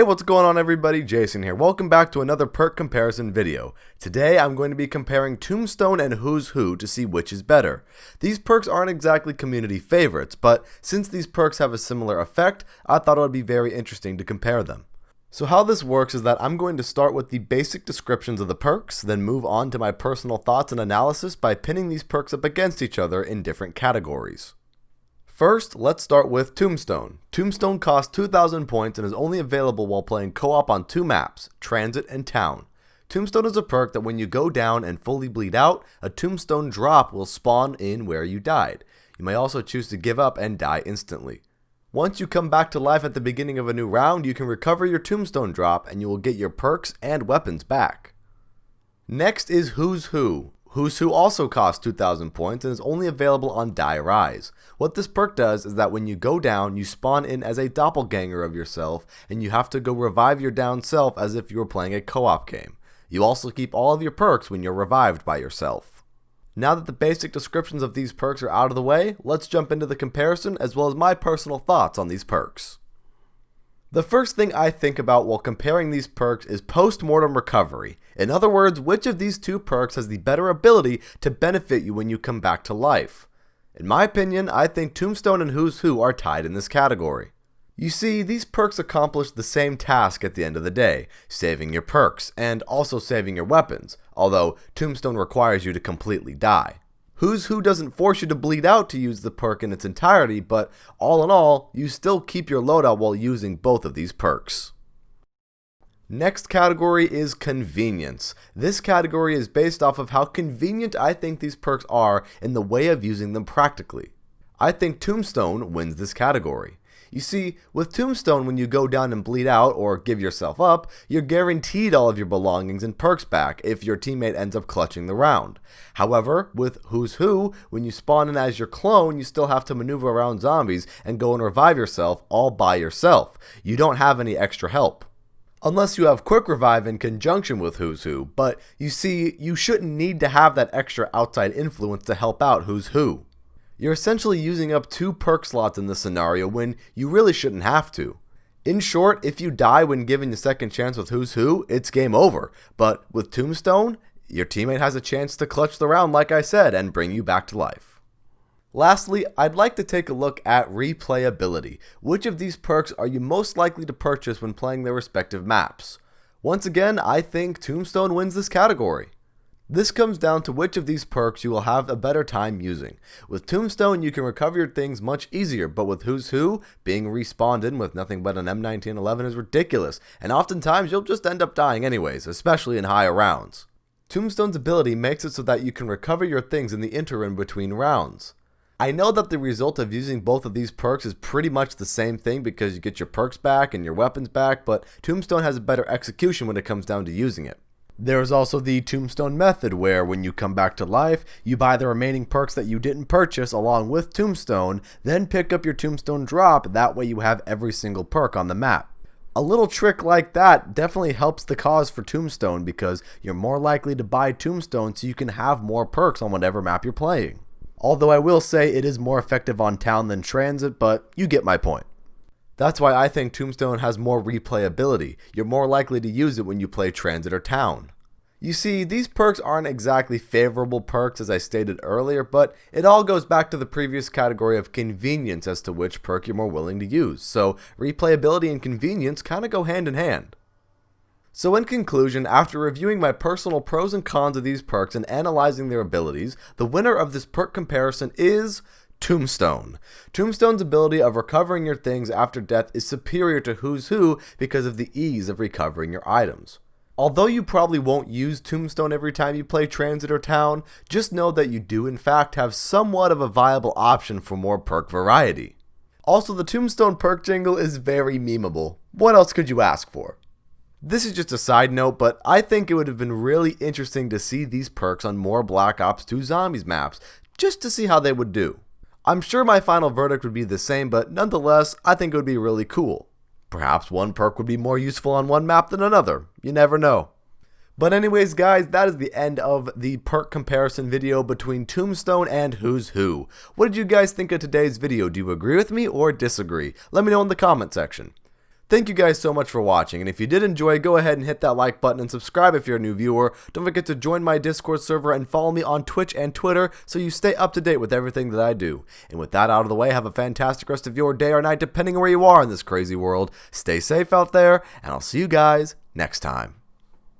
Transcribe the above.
Hey, what's going on everybody? Jason here. Welcome back to another perk comparison video. Today I'm going to be comparing Tombstone and Who's Who to see which is better. These perks aren't exactly community favorites, but since these perks have a similar effect, I thought it would be very interesting to compare them. So how this works is that I'm going to start with the basic descriptions of the perks, then move on to my personal thoughts and analysis by pinning these perks up against each other in different categories. First, let's start with Tombstone. Tombstone costs 2,000 points and is only available while playing co-op on two maps, Transit and Town. Tombstone is a perk that when you go down and fully bleed out, a Tombstone drop will spawn in where you died. You may also choose to give up and die instantly. Once you come back to life at the beginning of a new round, you can recover your Tombstone drop and you will get your perks and weapons back. Next is Who's Who. Who's Who also costs 2,000 points and is only available on Die Rise. What this perk does is that when you go down, you spawn in as a doppelganger of yourself, and you have to go revive your down self as if you were playing a co-op game. You also keep all of your perks when you're revived by yourself. Now that the basic descriptions of these perks are out of the way, let's jump into the comparison as well as my personal thoughts on these perks. The first thing I think about while comparing these perks is Postmortem recovery. In other words, which of these two perks has the better ability to benefit you when you come back to life? In my opinion, I think Tombstone and Who's Who are tied in this category. You see, these perks accomplish the same task at the end of the day, saving your perks, and also saving your weapons, although Tombstone requires you to completely die. Who's Who doesn't force you to bleed out to use the perk in its entirety, but all in all, you still keep your loadout while using both of these perks. Next category is convenience. This category is based off of how convenient I think these perks are in the way of using them practically. I think Tombstone wins this category. You see, with Tombstone, when you go down and bleed out or give yourself up, you're guaranteed all of your belongings and perks back if your teammate ends up clutching the round. However, with Who's Who, when you spawn in as your clone, you still have to maneuver around zombies and go and revive yourself all by yourself. You don't have any extra help. Unless you have quick revive in conjunction with Who's Who, but you see, you shouldn't need to have that extra outside influence to help out Who's Who. You're essentially using up 2 perk slots in this scenario when you really shouldn't have to. In short, if you die when given a second chance with Who's Who, it's game over. But with Tombstone, your teammate has a chance to clutch the round like I said and bring you back to life. Lastly, I'd like to take a look at replayability. Which of these perks are you most likely to purchase when playing their respective maps? Once again, I think Tombstone wins this category. This comes down to which of these perks you will have a better time using. With Tombstone, you can recover your things much easier, but with Who's Who, being respawned in with nothing but an M1911 is ridiculous, and oftentimes you'll just end up dying anyways, especially in higher rounds. Tombstone's ability makes it so that you can recover your things in the interim between rounds. I know that the result of using both of these perks is pretty much the same thing because you get your perks back and your weapons back, but Tombstone has a better execution when it comes down to using it. There's also the Tombstone method where when you come back to life, you buy the remaining perks that you didn't purchase along with Tombstone, then pick up your Tombstone drop, that way you have every single perk on the map. A little trick like that definitely helps the cause for Tombstone because you're more likely to buy Tombstone so you can have more perks on whatever map you're playing. Although I will say it is more effective on Town than Transit, but you get my point. That's why I think Tombstone has more replayability. You're more likely to use it when you play Transit or Town. You see, these perks aren't exactly favorable perks as I stated earlier, but it all goes back to the previous category of convenience as to which perk you're more willing to use. So replayability and convenience kind of go hand in hand. So in conclusion, after reviewing my personal pros and cons of these perks and analyzing their abilities, the winner of this perk comparison is Tombstone. Tombstone's ability of recovering your things after death is superior to Who's Who because of the ease of recovering your items. Although you probably won't use Tombstone every time you play Transit or Town, just know that you do in fact have somewhat of a viable option for more perk variety. Also, the Tombstone perk jingle is very memeable. What else could you ask for? This is just a side note, but I think it would have been really interesting to see these perks on more Black Ops 2 Zombies maps, just to see how they would do. I'm sure my final verdict would be the same, but nonetheless, I think it would be really cool. Perhaps one perk would be more useful on one map than another. You never know. But anyways, guys, that is the end of the perk comparison video between Tombstone and Who's Who. What did you guys think of today's video? Do you agree with me or disagree? Let me know in the comment section. Thank you guys so much for watching, and if you did enjoy, go ahead and hit that like button and subscribe if you're a new viewer. Don't forget to join my Discord server and follow me on Twitch and Twitter so you stay up to date with everything that I do. And with that out of the way, have a fantastic rest of your day or night depending on where you are in this crazy world. Stay safe out there, and I'll see you guys next time.